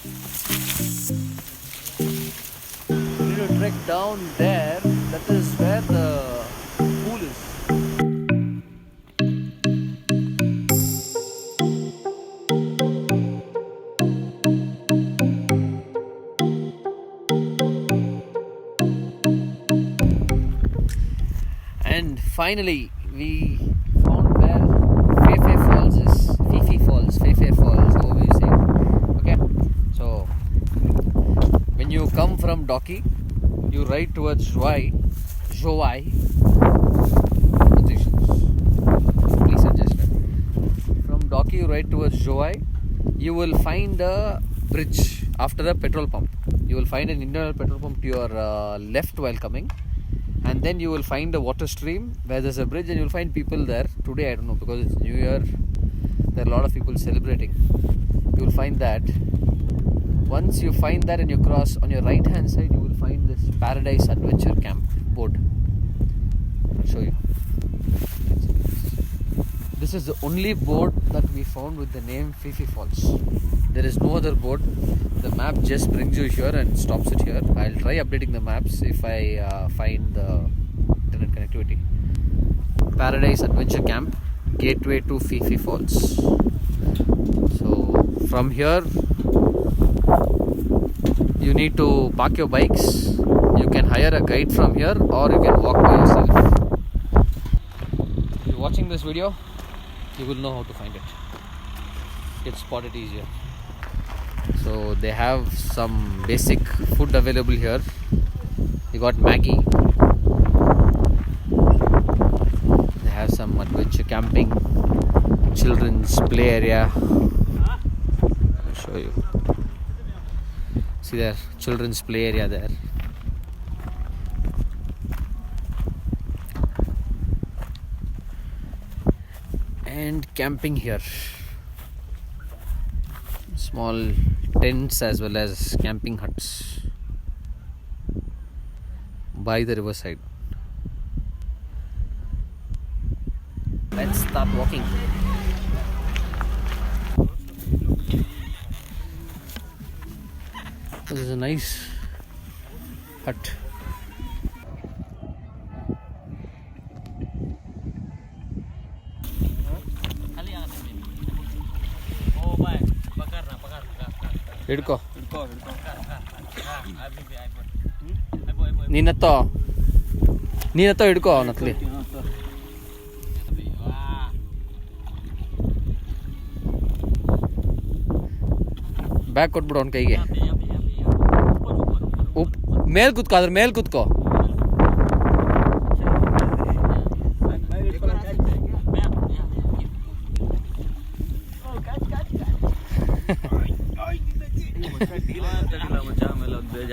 We need to trek down there. That is where the pool is. And finally, we found where PHE PHE Falls is. PHE Falls, PHE PHE Falls, how we say it. Okay, so when you come from Docky, you ride towards Joai. Please adjust it. From Docky, you ride towards Joai. You will find a bridge after the petrol pump. You will find an internal petrol pump to your left while coming. And then you will find a water stream where there's a bridge, and you will find people there. Today I don't know, because it's New Year, there are a lot of people celebrating. You will find that. Once you find that and you cross, on your right hand side you will find this Paradise Adventure Camp board. I'll show you. This is the only board that we found with the name PHE PHE Falls. There is no other board. The map just brings you here and stops it here. I'll try updating the maps if I find the internet connectivity. Paradise Adventure Camp, gateway to PHE PHE Falls. So from here you need to park your bikes. You can hire a guide from here, or you can walk by yourself. If you're watching this video, you will know how to find it. Get spotted easier. So they have some basic food available here. You got Maggie. They have some adventure camping, children's play area. I'll show you. See there, children's play area there. And camping here. Small tents as well as camping huts by the riverside. Let's start walking. This is a nice hut. ಹಿಡ್ಕೋ ನೀನತ್ತೋ ಹಿಡ್ಕೋ ಅವನತ್ಲಿ bag ಕೊಟ್ಬಿಡು ಅವನ ಕೈಗೆ ಮೇಲ್ ಕುತ್ಕೋ ಅದ್ರ ಮೇಲ್ ಕುತ್ಕೋ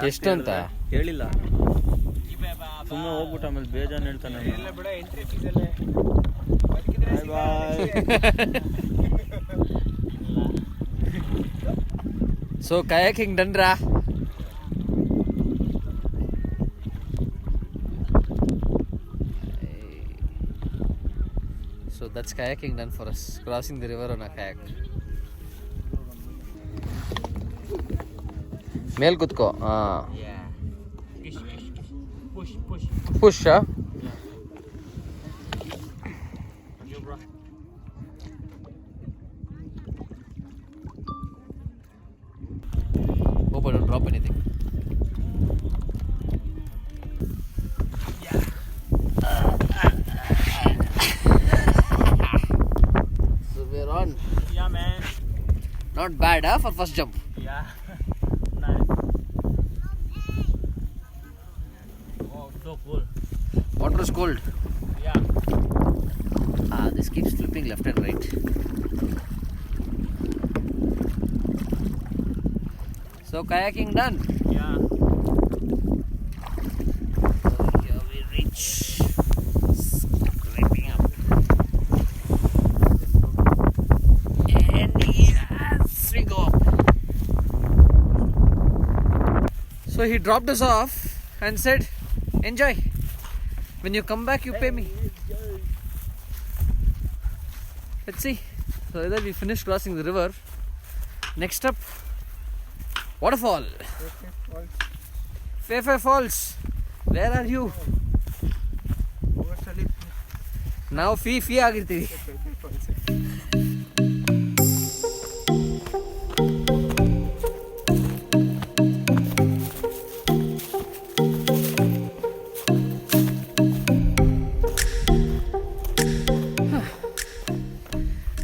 ಎಷ್ಟು ಅಂತ ಹೇಳಿಲ್ಲ, ಸುಮ್ಮನೆ ಹೋಗ್ಬಿಟ್ಟು ಆಮೇಲೆ ಬೇಜಾನ್ ಹೇಳ್ತಾನೆ. So kayaking done ra? So that's kayaking done for us, crossing the river on a kayak. ಮೇಲ್ ಕುತ್ಕೋ. Push hope I don't drop anything. So we're on. Yeah man, Not bad for first jump. yeah. Nice. Oh, so cool. Water is cold. Yeah. This keeps flipping left and right. So kayaking done. Yeah. So here we reach. Scraping up. And yes, we go up. So he dropped us off and said, enjoy. When you come back, you pay me. Let's see. So either we finish crossing the river. Next up, Waterfall. PHE PHE Falls. Where are you? Now PHE agirತೀವಿ.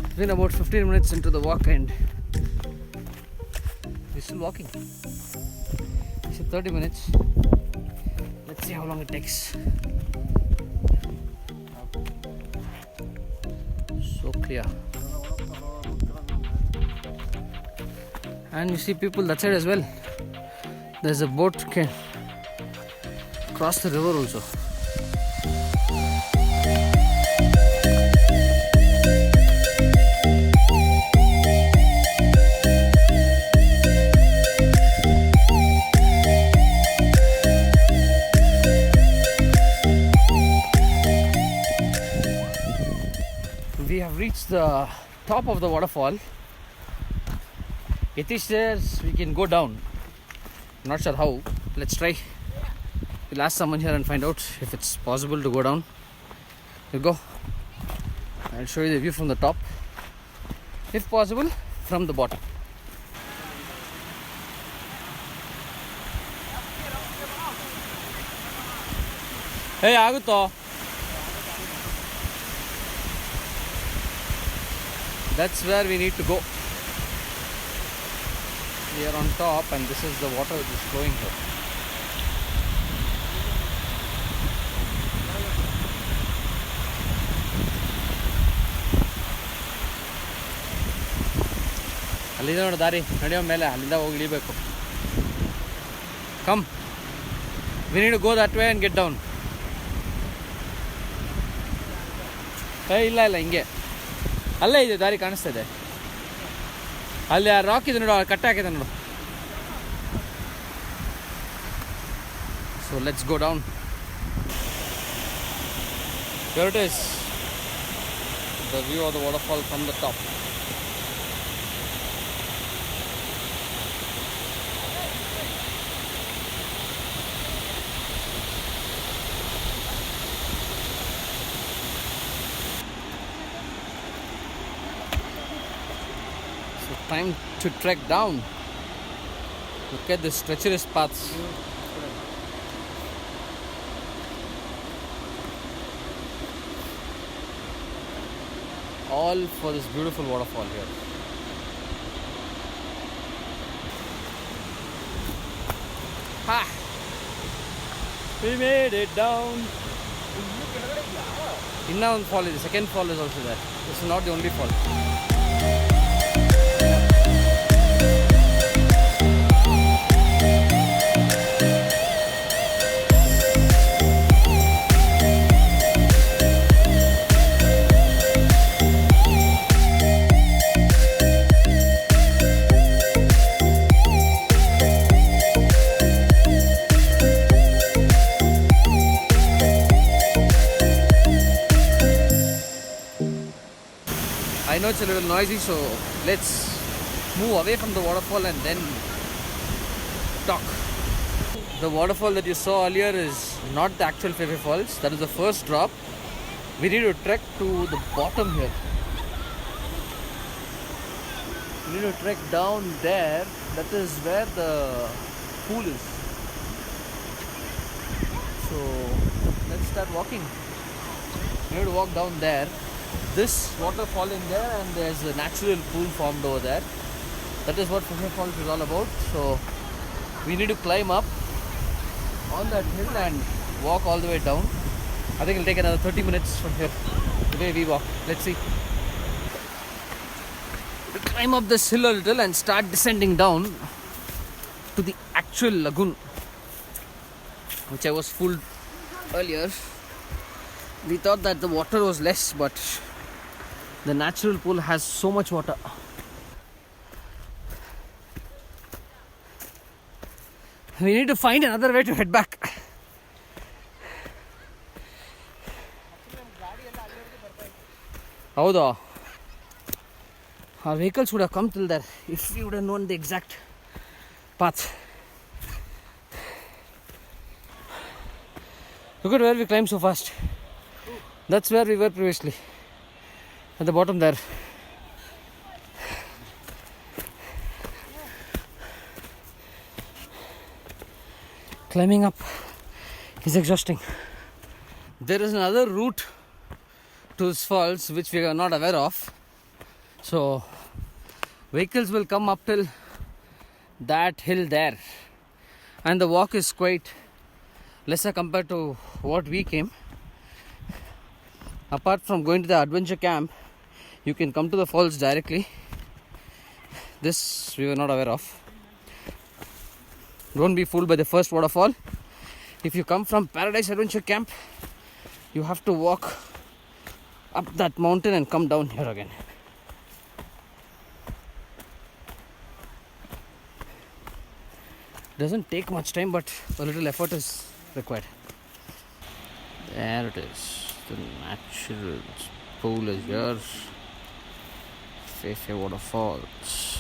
It's been about 15 minutes into the walk and we're still walking. It's 30 minutes. Let's see how long it takes. So clear. And you see people that side as well. There's a boat can cross the river also. We have reached the top of the waterfall. Yatish says we can go down. Not sure how. Let's try. We'll ask someone here and find out if it's possible to go down. We'll go. I'll show you the view from the top. If possible, from the bottom. Hey, agutto. That's where we need to go. We are on top and this is the water that is flowing here. ಅಲ್ಲಿದೆ ನೋಡಿ ದಾರಿ ನಡೆಯೋ ಮೇಲೆ ಅಲ್ಲಿಂದ ಹೋಗಿ ಇಳಿಬೇಕು. Come. We need to go that way and get down. ಇಲ್ಲ ಹಿಂಗೆ ಅಲ್ಲೇ ಇದೆ ದಾರಿ ಕಾಣಿಸ್ತಾ ಇದೆ. ಅಲ್ಲಿ ಆ ರಾಕ್ ಇದೆ ನೋಡು, ಕಟ್ಟೆ ಹಾಕಿದೆ ನೋಡು. So let's go down. Here it is. The view of the waterfall from the top. Time to trek down. Look at this treacherous paths. All for this beautiful waterfall here. Ha! We made it down. Inna one fall is the second fall is also there. This is not the only fall. I know it's a little noisy, so let's move away from the waterfall and then talk. The waterfall that you saw earlier is not the actual PHE PHE Falls. That is the first drop. We need to trek to the bottom here. We need to trek down there. That is where the pool is. So let's start walking. We need to walk down there. This waterfall in there and there's a natural pool formed over there. That is what PHE PHE Falls is all about. So we need to climb up on that hill and walk all the way down. I think it'll take another 30 minutes from here, the way we walk. Let's see. We'll climb up this hill a little and start descending down to the actual lagoon, which I was fooled earlier. We thought that the water was less, but the natural pool has so much water. We need to find another way to head back. Howda? Our vehicles would have come till there if we would have known the exact path. Look at where we climbed so fast. That's where we were previously. At the bottom there. Climbing up is exhausting. There is another route to this falls which we are not aware of. So vehicles will come up till that hill there, and the walk is quite lesser compared to what we came. Apart from going to the adventure camp, you can come to the falls directly. This we were not aware of. Don't be fooled by the first waterfall. If you come from Paradise Adventure Camp, you have to walk up that mountain and come down here again. Doesn't take much time, but a little effort is required. There it is. The natural pool is here. PHE PHE Waterfalls.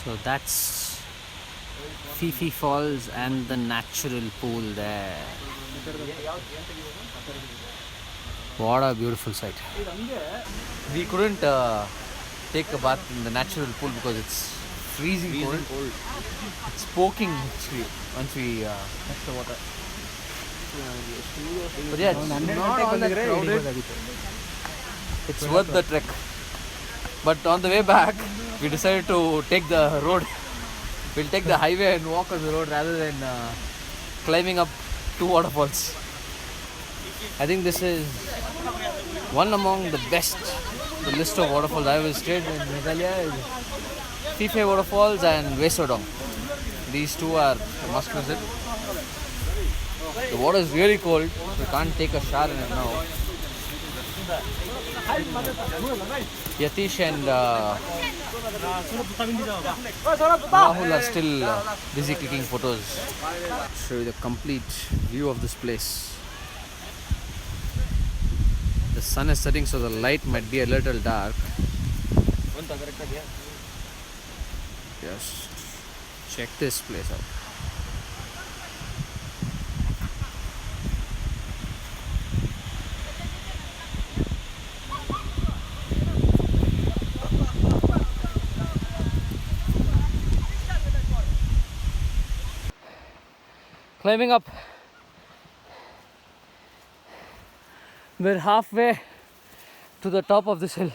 So that's PHE PHE Falls and the natural pool there. What a beautiful sight. We couldn't take a bath in the natural pool because it's freezing cold. It's poking actually once we touch the water. But yeah, it's not all that crowded. It's worth the trek. But on the way back, we decided to take the road. We'll take the highway and walk on the road rather than climbing up 2 waterfalls. I think this is one among the best. The list of waterfalls I visited in Meghalaya is PHE PHE Waterfalls and Vesodong. These two are a must visit. The water is really cold. We can't take a shower in it now. Yatish and Rahul are still busy clicking photos. Show you the complete view of this place. The sun is setting, so the light might be a little dark. Just check this place out. Climbing up. We're halfway to the top of this hill.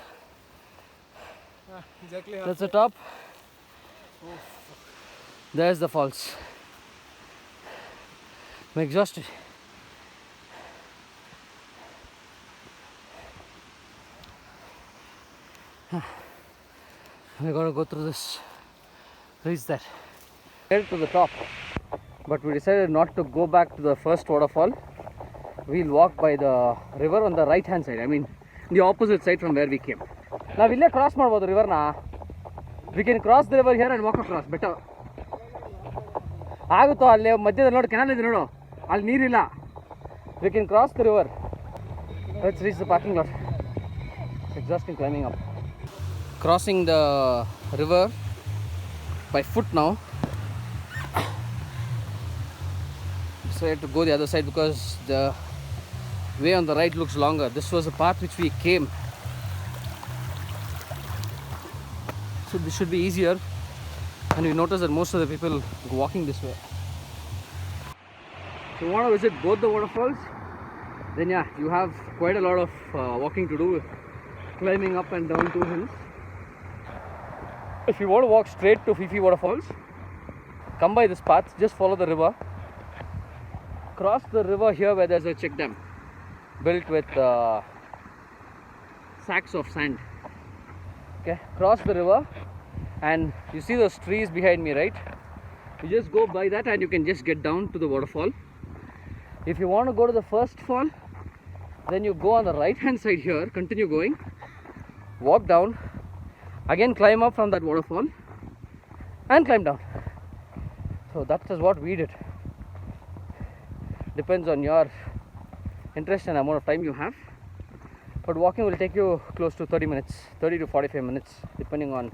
Exactly. That's the top. There's the falls. I'm exhausted. We gotta go through this. Reach that. Head to the top. But we decided not to go back to the first waterfall. We'll walk by the river on the right hand side. I mean, the opposite side from where we came. Now we'll cross the river na. We can cross the river here and walk across. Better. ಆಗುತ್ತೋ ಅಲ್ಲಿ ಮಧ್ಯದಲ್ಲಿ ನೋಡಿ canal ಇದೆ ನೋಡು ಅಲ್ಲಿ ನೀರಿಲ್ಲ. We can cross the river. Let's reach the parking lot. It's exhausting climbing up. Crossing the river by foot now. So I had to go the other side because the way on the right looks longer. This was a path which we came. So this should be easier. And we noticed that most of the people go walking this way. So you want to visit both the waterfalls? Then yeah, you have quite a lot of walking to do, climbing up and down 2 hills. If you want to walk straight to PHE PHE Waterfalls, come by this path, just follow the river. Cross the river here where there's a check dam built with sacks of sand. Okay, cross the river and you see those trees behind me, right? You just go by that and you can just get down to the waterfall. If you want to go to the first fall, then you go on the right hand side here, continue going, walk down, again climb up from that waterfall, and climb down. So that is what we did. Depends on your interest and amount of time you have, but walking will take you close to 30 minutes, 30 to 45 minutes, depending on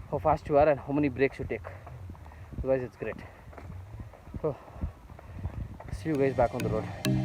how fast you are and how many breaks you take. Otherwise it's great. So see you guys back on the road.